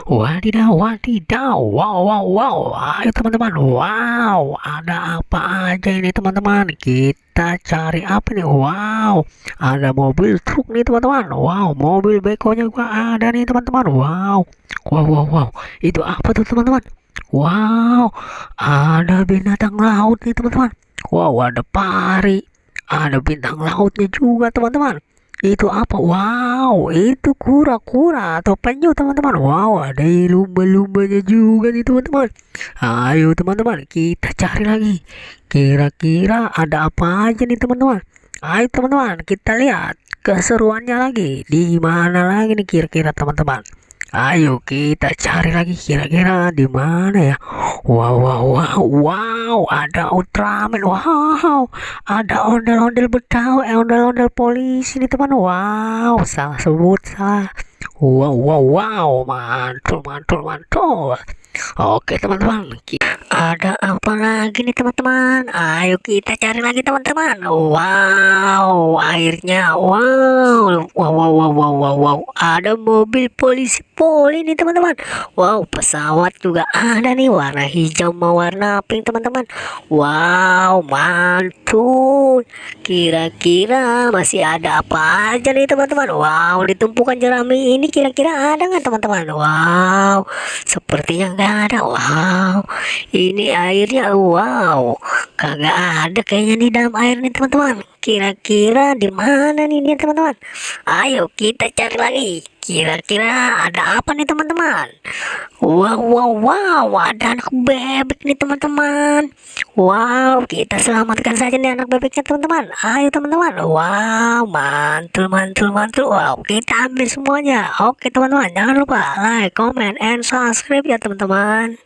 Wadidaw, wadidaw, wow, wow, wow. Ayo teman-teman, wow, ada apa aja ini teman-teman? Kita cari apa nih? Wow, ada mobil truk nih teman-teman. Wow, mobil bekonya juga ada nih teman-teman. Wow, wow, wow, wow. Itu apa tuh teman-teman? Wow, ada binatang laut nih teman-teman. Wow, ada pari, ada bintang lautnya juga teman-teman. Itu apa? Wow, itu kura-kura atau penyu teman-teman. Wow, ada lumba-lumbanya juga nih teman-teman. Ayo teman-teman, kita cari lagi. Kira-kira ada apa aja nih teman-teman? Ayo teman-teman, kita lihat keseruannya lagi. Di mana lagi nih kira-kira teman-teman? Ayo kita cari lagi kira-kira di mana ya? Wow, wow, wow, wow, ada Ultraman. Wow, ada ondel-ondel Betawi, ondel-ondel polisi nih teman. Wow, salah sebut salah. Wow, wow, wow, mantul, mantul, mantul. Oke teman-teman, ada apa lagi nih teman-teman? Ayo kita cari lagi teman-teman. Wow, airnya. Wow, wow, wow, wow, wow, wow, wow. Ada mobil polisi poli nih teman-teman. Wow, pesawat juga ada nih warna hijau mau warna pink teman-teman. Wow, mantul. Kira-kira masih ada apa aja nih teman-teman? Wow, di tumpukan jerami ini kira-kira ada nggak teman-teman? Wow, sepertinya nggak ada. Wow, ini airnya. Wow, kagak ada kayaknya di dalam air nih teman-teman. Kira-kira di mana nih dia teman-teman? Ayo kita cari lagi. Kira-kira ada apa nih teman-teman? Wow, wow, wow, ada anak bebek nih teman-teman. Wow, kita selamatkan saja nih anak bebeknya teman-teman. Ayo teman-teman. Wow, mantul, mantul, mantul. Wow, kita ambil semuanya. Oke teman-teman, jangan lupa like, comment, and subscribe ya teman-teman.